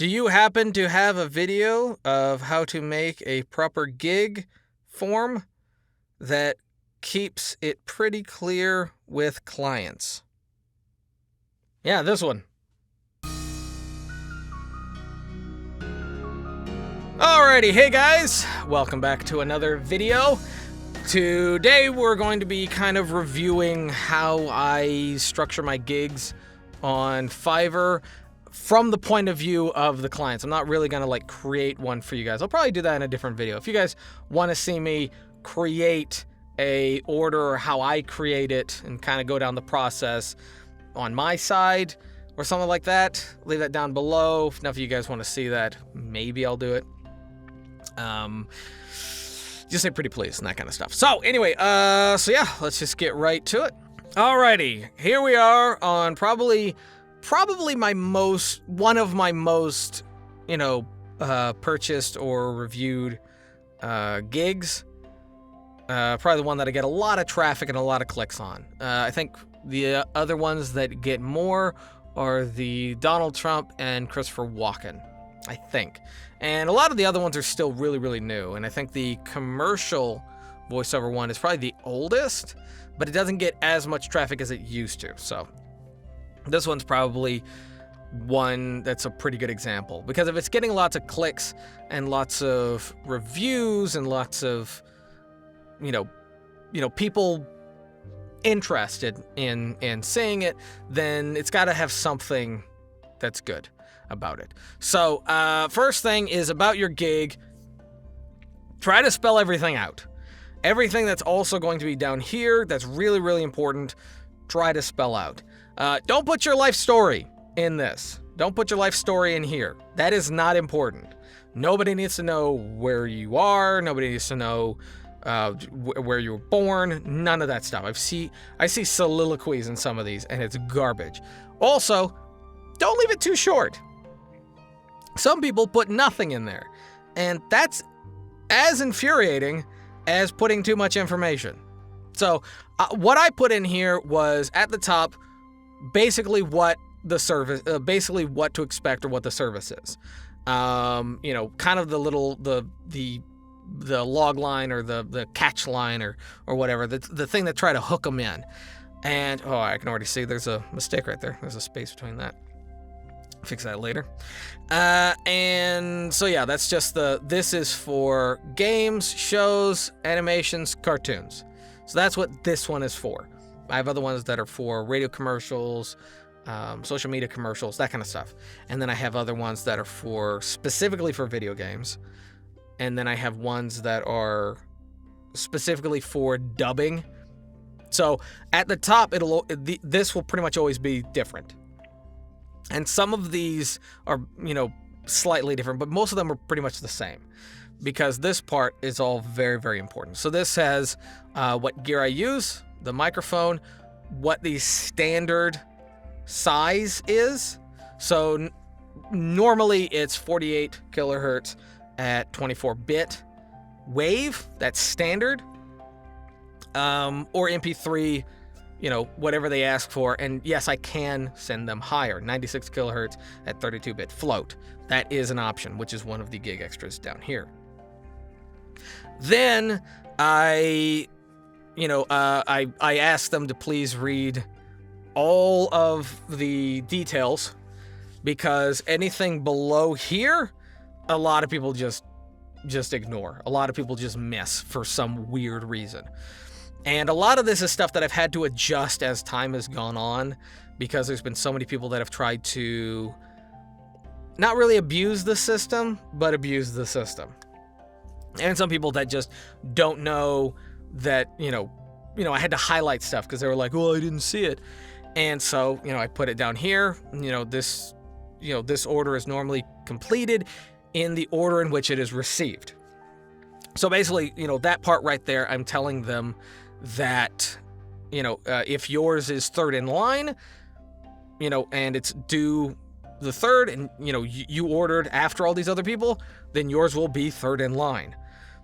Do you happen to have a video of how to make a proper gig form that keeps it pretty clear with clients? Yeah, this one. Alrighty, hey guys, welcome back to another video. Today we're going to be kind of reviewing how I structure my gigs on Fiverr from the point of view of the clients. I'm not really going to like create one for you guys. I'll probably do that in a different video. If you guys want to see me create a order or how I create it and kind of go down the process on my side or something like that, leave that down below. If none of you guys want to see that, maybe I'll do it. Just say pretty please and that kind of stuff. So anyway, so yeah, let's just get right to it. Alrighty, here we are on probably one of my most, purchased or reviewed gigs. Probably the one that I get a lot of traffic and a lot of clicks on. I think the other ones that get more are the Donald Trump and Christopher Walken, I think. And a lot of the other ones are still really, really new. And I think the commercial voiceover one is probably the oldest, but it doesn't get as much traffic as it used to. So this one's probably one that's a pretty good example, because if it's getting lots of clicks and lots of reviews and lots of, people interested in seeing it, then it's got to have something that's good about it. So first thing is about your gig. Try to spell everything out. Everything that's also going to be down here that's really, really important, try to spell out. Don't put your life story in this. Don't put your life story in here. That is not important. Nobody needs to know where you are. Nobody needs to know where you were born. None of that stuff. I see soliloquies in some of these, and it's garbage. Also, don't leave it too short. Some people put nothing in there, and that's as infuriating as putting too much information. So what I put in here was at the top, basically what the service, basically what to expect or what the service is. Kind of the little the log line or the catch line or whatever, the thing that try to hook them in. And I can already see there's a mistake right there. There's a space between that. Fix that later. And so yeah, that's just this is for games, shows, animations, cartoons. So that's what this one is for. I have other ones that are for radio commercials, social media commercials, that kind of stuff. And then I have other ones that are specifically for video games. And then I have ones that are specifically for dubbing. So at the top, this will pretty much always be different. And some of these are, slightly different, but most of them are pretty much the same, because this part is all very, very important. So this has what gear I use, the microphone, what the standard size is. So normally it's 48 kilohertz at 24-bit wave. That's standard. Or MP3, whatever they ask for. And yes, I can send them higher, 96 kilohertz at 32-bit float. That is an option, which is one of the gig extras down here. Then I asked them to please read all of the details, because anything below here, a lot of people just ignore. A lot of people just miss for some weird reason. And a lot of this is stuff that I've had to adjust as time has gone on, because there's been so many people that have tried to not really abuse the system, but abuse the system. And some people that just don't know that, I had to highlight stuff because they were like, well, I didn't see it. And so, I put it down here. This order is normally completed in the order in which it is received. So basically, that part right there, I'm telling them that, if yours is third in line, and it's due the third, and, you ordered after all these other people, then yours will be third in line.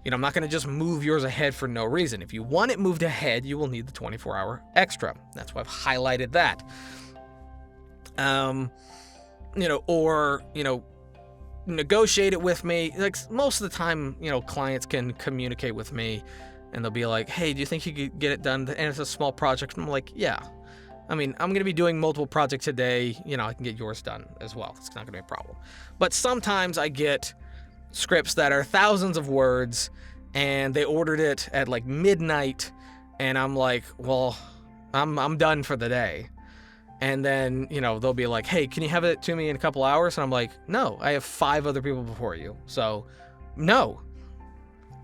I'm not going to just move yours ahead for no reason. If you want it moved ahead, you will need the 24-hour extra. That's why I've highlighted that. negotiate it with me. Like most of the time, clients can communicate with me and they'll be like, hey, do you think you could get it done? And it's a small project. And I'm like, yeah. I mean, I'm going to be doing multiple projects today. I can get yours done as well. It's not going to be a problem. But sometimes I get scripts that are thousands of words and they ordered it at like midnight. And I'm like, well, I'm done for the day. And then, they'll be like, hey, can you have it to me in a couple hours? And I'm like, no, I have 5 other people before you. So, no.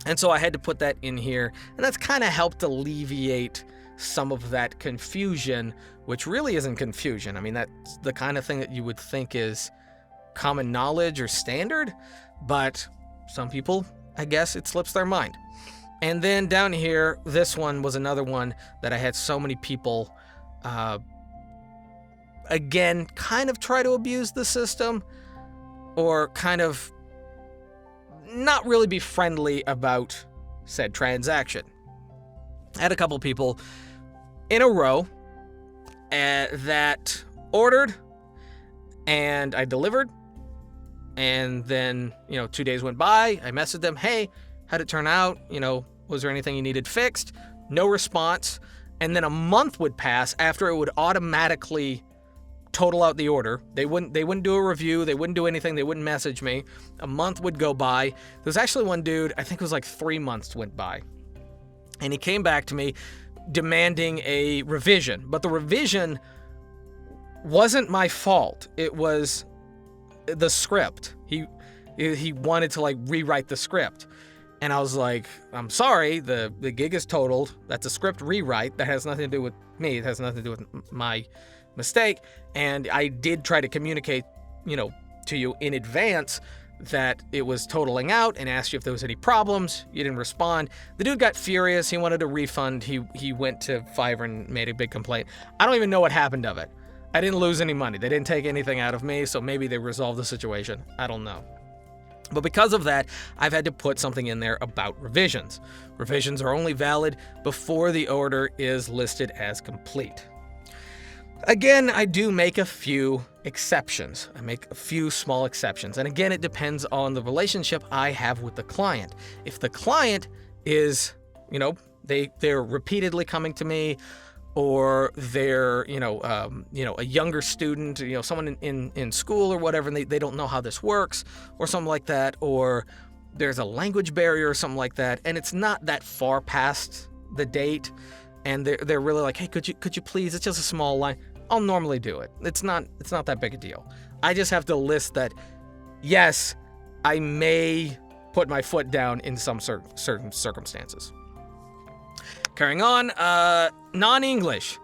And so I had to put that in here. And that's kind of helped alleviate some of that confusion, which really isn't confusion. I mean, that's the kind of thing that you would think is common knowledge or standard. But some people, I guess, it slips their mind. And then down here, this one was another one that I had so many people, again, kind of try to abuse the system or kind of not really be friendly about said transaction. I had a couple people in a row that ordered and I delivered. And then, 2 days went by. I messaged them, hey, how'd it turn out? Was there anything you needed fixed? No response. And then a month would pass after it would automatically total out the order. They wouldn't do a review. They wouldn't do anything. They wouldn't message me. A month would go by. There was actually one dude, I think it was like 3 months went by. And he came back to me demanding a revision. But the revision wasn't my fault. It was the script. He wanted to like rewrite the script. And I was like, I'm sorry, the gig is totaled. That's a script rewrite. That has nothing to do with me. It has nothing to do with my mistake. And I did try to communicate, to you in advance that it was totaling out and asked you if there was any problems. You didn't respond. The dude got furious. He wanted a refund. He went to Fiverr and made a big complaint. I don't even know what happened of it. I didn't lose any money. They didn't take anything out of me, so maybe they resolved the situation. I don't know. But because of that, I've had to put something in there about revisions. Revisions are only valid before the order is listed as complete. Again, I do make a few exceptions. I make a few small exceptions. And again, it depends on the relationship I have with the client. If the client is, they're repeatedly coming to me, or they're, a younger student, someone in school or whatever, and they don't know how this works or something like that, or there's a language barrier or something like that, and it's not that far past the date, and they're really like, hey, could you please, it's just a small line. I'll normally do it. It's not that big a deal. I just have to list that, yes, I may put my foot down in some certain circumstances. Carrying on, non-English.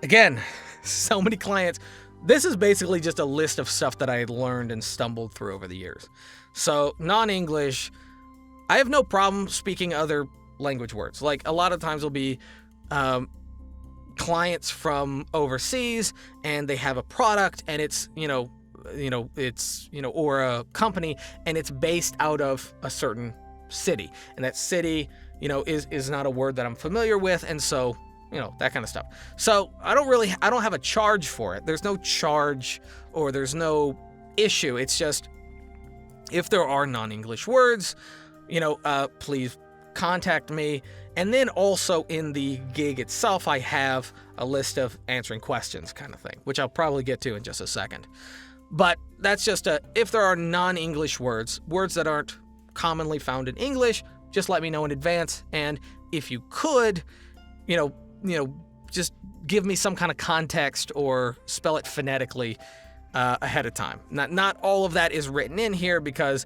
Again, so many clients. This is basically just a list of stuff that I had learned and stumbled through over the years. So, non-English, I have no problem speaking other language words. Like, a lot of times will be clients from overseas, and they have a product, and it's, or a company, and it's based out of a certain city. And that city, is not a word that I'm familiar with, and so, that kind of stuff. So I don't have a charge for it. There's no charge or there's no issue. It's just, if there are non-English words, please contact me. And then also in the gig itself, I have a list of answering questions kind of thing, which I'll probably get to in just a second. But that's just if there are non-English words that aren't commonly found in English, just let me know in advance. And if you could, just give me some kind of context or spell it phonetically ahead of time. Not all of that is written in here because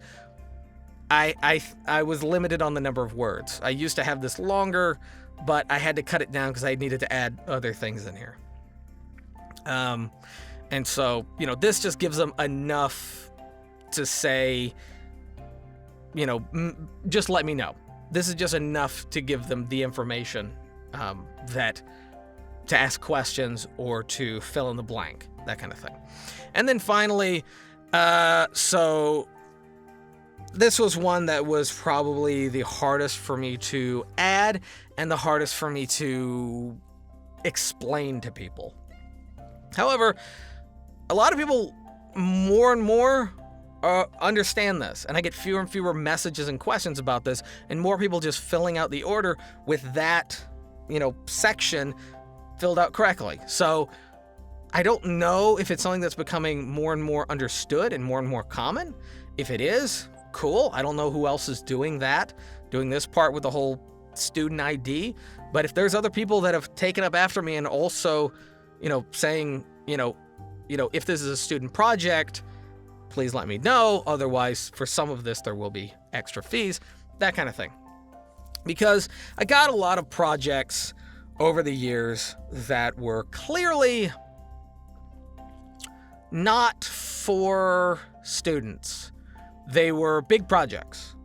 I was limited on the number of words. I used to have this longer, but I had to cut it down because I needed to add other things in here. And so, this just gives them enough to say, just let me know. This is just enough to give them the information that to ask questions or to fill in the blank, that kind of thing. And then finally, so this was one that was probably the hardest for me to add and the hardest for me to explain to people. However, a lot of people more and more understand this, and I get fewer and fewer messages and questions about this, and more people just filling out the order with that, section filled out correctly. So I don't know if it's something that's becoming more and more understood and more common. If it is, cool. I don't know who else is doing this part with the whole student ID. But if there's other people that have taken up after me and also, saying, if this is a student project, please let me know. Otherwise, for some of this, there will be extra fees, that kind of thing. Because I got a lot of projects over the years that were clearly not for students. They were big projects.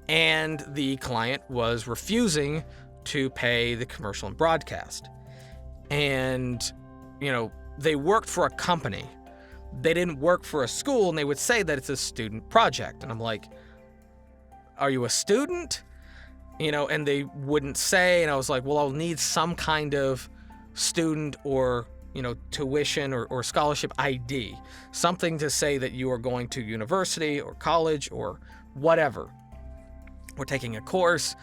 And the client was refusing to pay the commercial and broadcast. And, they worked for a company. They didn't work for a school, and they would say that it's a student project. And I'm like, are you a student? And they wouldn't say, and I was like, well, I'll need some kind of student or, tuition or scholarship ID, something to say that you are going to university or college or whatever. We're taking a course,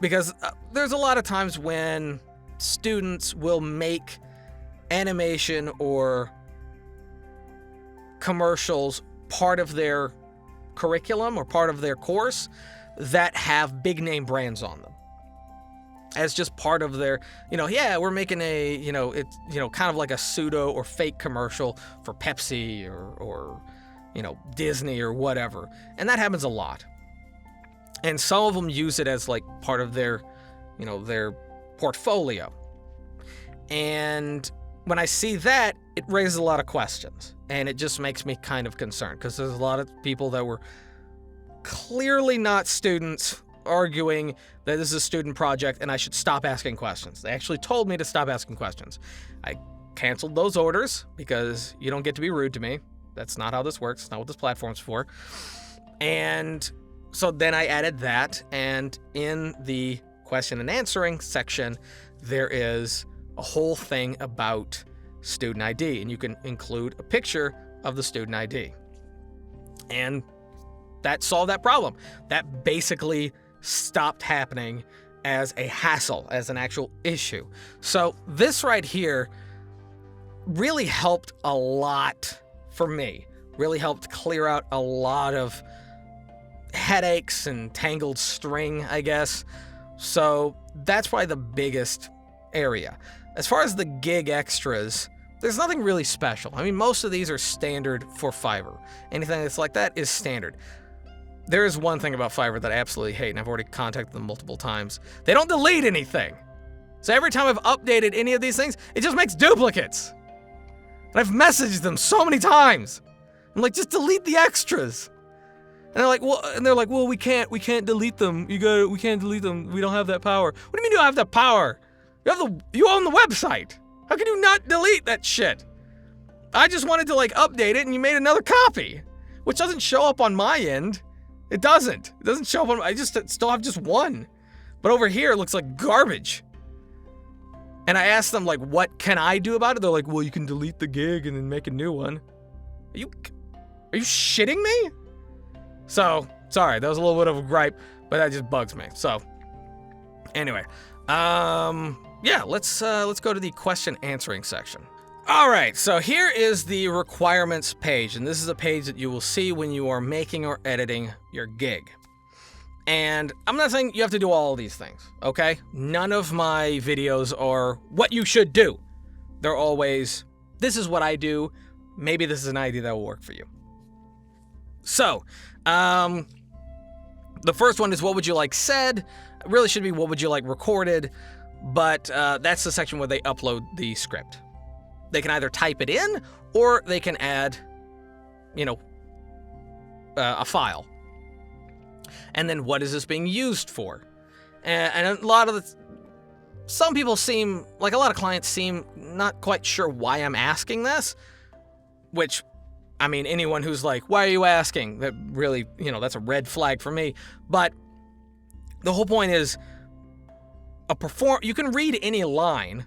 because there's a lot of times when students will make animation or commercials part of their curriculum or part of their course that have big name brands on them as just part of their, we're making a, it's, kind of like a pseudo or fake commercial for Pepsi or Disney or whatever. And that happens a lot. And some of them use it as like part of their, their portfolio. And when I see that, it raises a lot of questions. And it just makes me kind of concerned because there's a lot of people that were clearly not students arguing that this is a student project and I should stop asking questions. They actually told me to stop asking questions. I canceled those orders because you don't get to be rude to me. That's not how this works. It's not what this platform's for. And so then I added that, and in the question and answering section, there is a whole thing about student ID, and you can include a picture of the student ID. And that solved that problem. That basically stopped happening as a hassle, as an actual issue. So this right here really helped a lot for me. Really helped clear out a lot of headaches and tangled string, I guess. So that's probably the biggest area. As far as the gig extras, there's nothing really special. I mean, most of these are standard for Fiverr. Anything that's like that is standard. There is one thing about Fiverr that I absolutely hate, and I've already contacted them multiple times. They don't delete anything. So every time I've updated any of these things, it just makes duplicates. And I've messaged them so many times. I'm like, just delete the extras. And they're like, well, we can't delete them. We can't delete them. We don't have that power. What do you mean you don't have that power? You own the website. How can you not delete that shit? I just wanted to update it, and you made another copy, which doesn't show up on my end. It doesn't show up on, I just still have just one. But over here, it looks like garbage. And I asked them, what can I do about it? They're like, well, you can delete the gig and then make a new one. Are you shitting me? So, sorry, that was a little bit of a gripe, but that just bugs me. So, anyway, yeah, let's go to the question answering section. All right, so here is the requirements page, and this is a page that you will see when you are making or editing your gig. And I'm not saying you have to do all of these things, okay? None of my videos are what you should do. They're always, this is what I do. Maybe this is an idea that will work for you. So, the first one is what would you like said? It really should be what would you like recorded, but that's the section where they upload the script. They can either type it in or they can add, a file. And then what is this being used for? And a lot of some people seem, a lot of clients seem not quite sure why I'm asking this, which, I mean, anyone who's like, why are you asking? That really, that's a red flag for me. But the whole point is, you can read any line,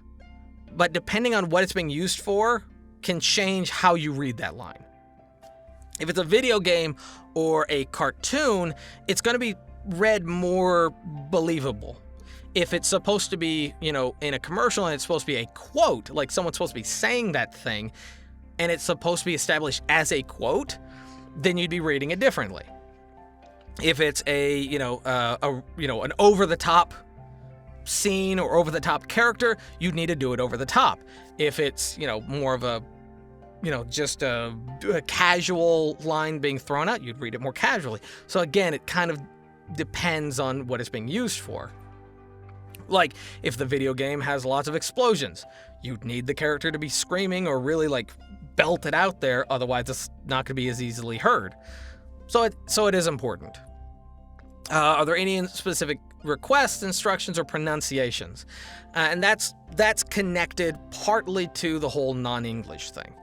but depending on what it's being used for, can change how you read that line. If it's a video game or a cartoon, it's going to be read more believable. If it's supposed to be, in a commercial and it's supposed to be a quote, like someone's supposed to be saying that thing, and it's supposed to be established as a quote, then you'd be reading it differently. If it's an over-the-top scene or over-the-top character, you'd need to do it over the top. If it's, more of a, just a casual line being thrown out, you'd read it more casually. So again, it kind of depends on what it's being used for. Like, if the video game has lots of explosions, you'd need the character to be screaming or really, belt it out there, otherwise it's not going to be as easily heard. So it is important. Are there any specific requests, instructions, or pronunciations? And that's connected partly to the whole non-English thing.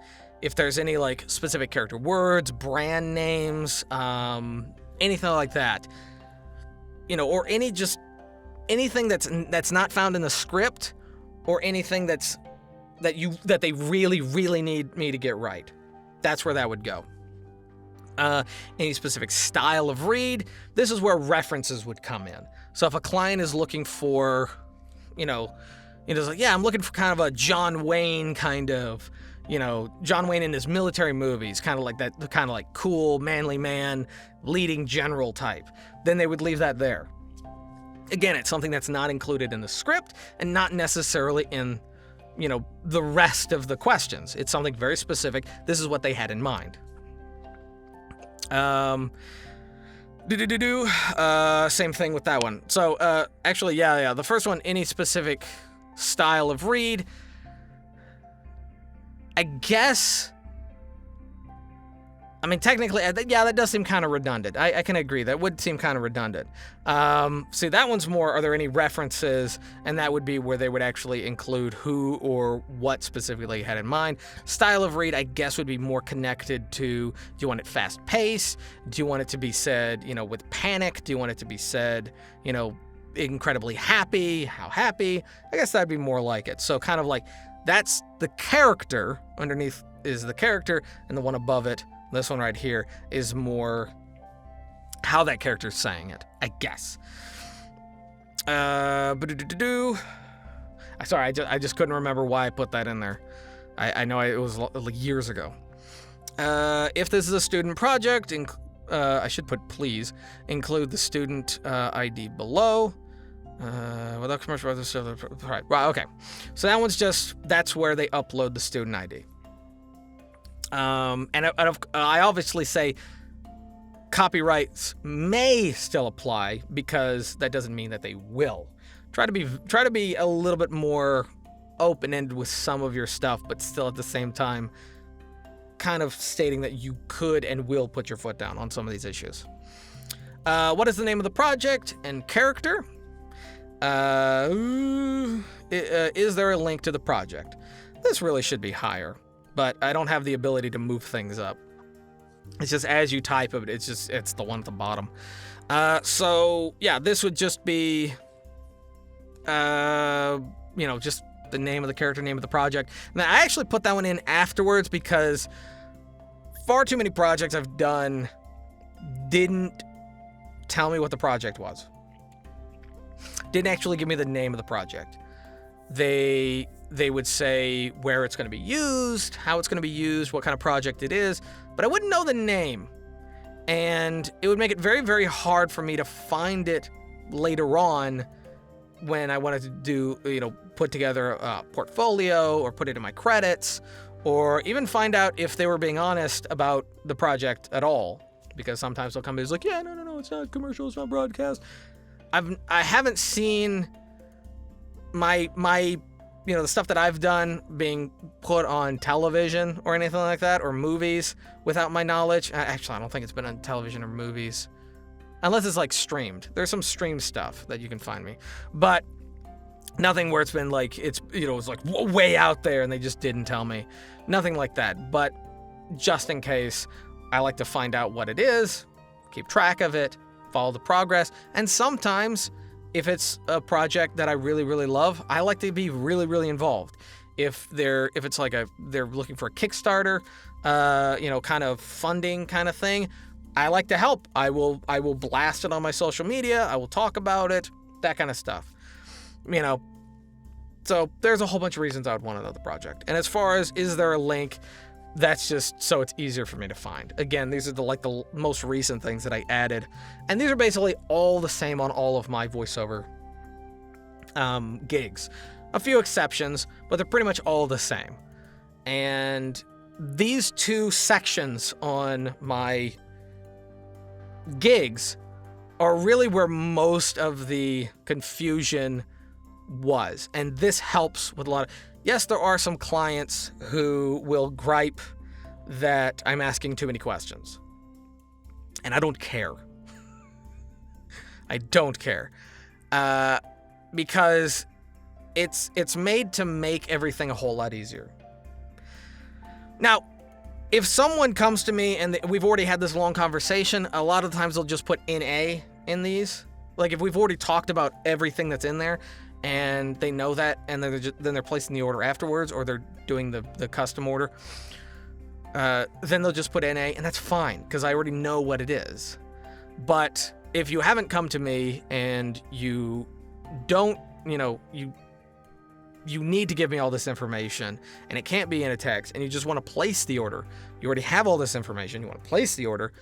If there's any specific character words, brand names, anything like that, or anything that's not found in the script, or anything that they really, really need me to get right, that's where that would go. Any specific style of read, this is where references would come in. So if a client is looking for, I'm looking for kind of a John Wayne kind of, John Wayne in his military movies, kind of like that, kind of like cool, manly man, leading general type, then they would leave that there. Again, it's something that's not included in the script and not necessarily in, the rest of the questions. It's something very specific. This is what they had in mind. Same thing with that one. So, actually, yeah. The first one, any specific style of read, I guess. I mean, technically, that does seem kind of redundant. I can agree. That would seem kind of redundant. See, that one's more, are there any references? And that would be where they would actually include who or what specifically had in mind. Style of read, I guess, would be more connected to, do you want it fast-paced? Do you want it to be said, with panic? Do you want it to be said, incredibly happy? How happy? I guess that'd be more like it. So kind of like, that's the character. Underneath is the character, and the one above it, this one right here, is more how that character's saying it, I guess. Sorry, I just couldn't remember why I put that in there. I know it was years ago. If this is a student project, I should put please include the student ID below. Without commercial, right, okay. So that one's that's where they upload the student ID. And I obviously say copyrights may still apply, because that doesn't mean that they will. Try to be a little bit more open-ended with some of your stuff, but still at the same time kind of stating that you could and will put your foot down on some of these issues. What is the name of the project and character? Is there a link to the project? This really should be higher, but I don't have the ability to move things up. It's just as you type it, it's the one at the bottom. So yeah, this would just be, just the name of the character, name of the project. Now, I actually put that one in afterwards because far too many projects I've done didn't tell me what the project was. Didn't actually give me the name of the project. They would say where it's going to be used, how it's going to be used, what kind of project it is, but I wouldn't know the name. And it would make it very, very hard for me to find it later on when I wanted to do, put together a portfolio or put it in my credits, or even find out if they were being honest about the project at all. Because sometimes they'll come in and like, yeah, no, it's not commercial, it's not broadcast. I haven't seen my the stuff that I've done being put on television or anything like that, or movies, without my knowledge. Actually, I don't think it's been on television or movies. Unless it's streamed. There's some stream stuff that you can find me. But nothing where it's been it's way out there and they just didn't tell me. Nothing like that. But just in case, I like to find out what it is, keep track of it, follow the progress, and sometimes if it's a project that I really, really love, I like to be really, really involved. if it's like they're looking for a Kickstarter, kind of funding kind of thing, I like to help. I will blast it on my social media. I will talk about it, that kind of stuff. So there's a whole bunch of reasons I would want to know the project. And as far as is there a link, that's just so it's easier for me to find. Again, these are the most recent things that I added. And these are basically all the same on all of my voiceover gigs. A few exceptions, but they're pretty much all the same. And these two sections on my gigs are really where most of the confusion was. And this helps with a lot of... Yes, there are some clients who will gripe that I'm asking too many questions. And I don't care. I don't care. Because it's made to make everything a whole lot easier. Now, if someone comes to me and we've already had this long conversation, a lot of times they'll just put NA in these. Like if we've already talked about everything that's in there, and they know that, and then they're placing the order afterwards, or they're doing the custom order, then they'll just put NA, and that's fine, because I already know what it is. But if you haven't come to me and you don't, you need to give me all this information, and it can't be in a text, and you just want to place the order, you already have all this information, you want to place the order,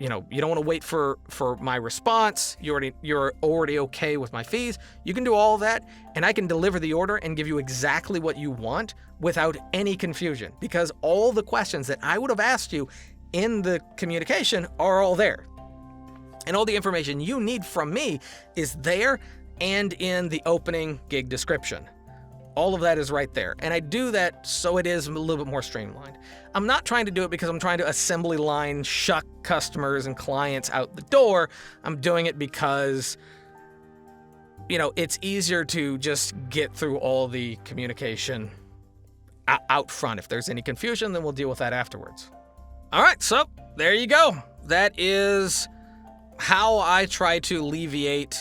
you don't want to wait for my response, you're already okay with my fees, you can do all that, and I can deliver the order and give you exactly what you want without any confusion, because all the questions that I would have asked you in the communication are all there. And all the information you need from me is there and in the opening gig description. All of that is right there. And I do that so it is a little bit more streamlined. I'm not trying to do it because I'm trying to assembly line shuck customers and clients out the door. I'm doing it because, it's easier to just get through all the communication out front. If there's any confusion, then we'll deal with that afterwards. All right, so there you go. That is how I try to alleviate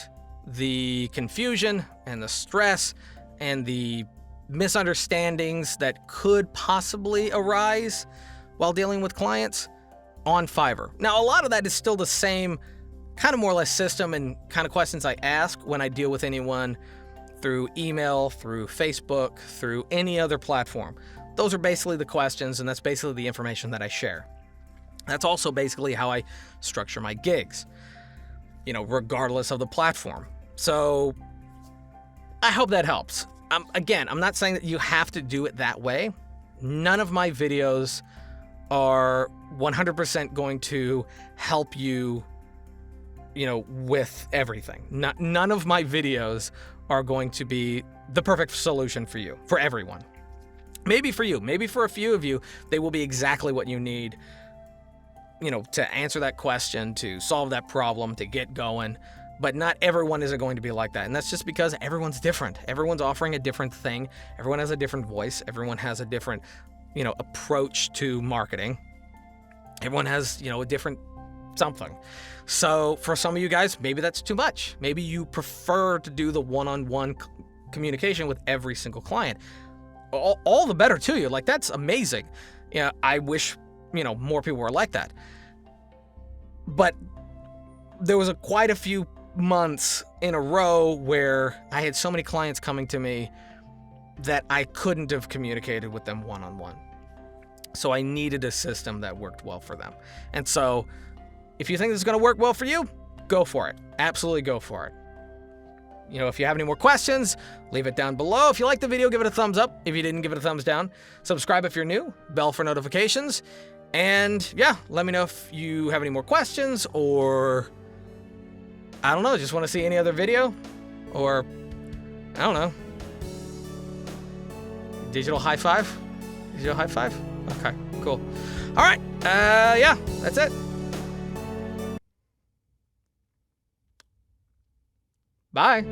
the confusion and the stress and the misunderstandings that could possibly arise while dealing with clients on Fiverr. Now, a lot of that is still the same kind of more or less system and kind of questions I ask when I deal with anyone through email, through Facebook, through any other platform. Those are basically the questions, and that's basically the information that I share. That's also basically how I structure my gigs, regardless of the platform. So I hope that helps. Again, I'm not saying that you have to do it that way. None of my videos are 100% going to help you, with everything. None of my videos are going to be the perfect solution for you, for everyone. Maybe for you, maybe for a few of you, they will be exactly what you need, to answer that question, to solve that problem, to get going. But not everyone is going to be like that. And that's just because everyone's different. Everyone's offering a different thing. Everyone has a different voice. Everyone has a different, approach to marketing. Everyone has, a different something. So for some of you guys, maybe that's too much. Maybe you prefer to do the one-on-one communication with every single client. All the better to you. Like, that's amazing. I wish, more people were like that. But there was quite a few months in a row where I had so many clients coming to me that I couldn't have communicated with them one-on-one. So I needed a system that worked well for them. And so if you think this is going to work well for you, go for it. Absolutely go for it. If you have any more questions, leave it down below. If you liked the video, give it a thumbs up. If you didn't, give it a thumbs down. Subscribe if you're new. Bell for notifications. And yeah, let me know if you have any more questions, or I don't know, just want to see any other video, or I don't know, digital high five? Digital high five? Okay, cool. All right, yeah, that's it. Bye.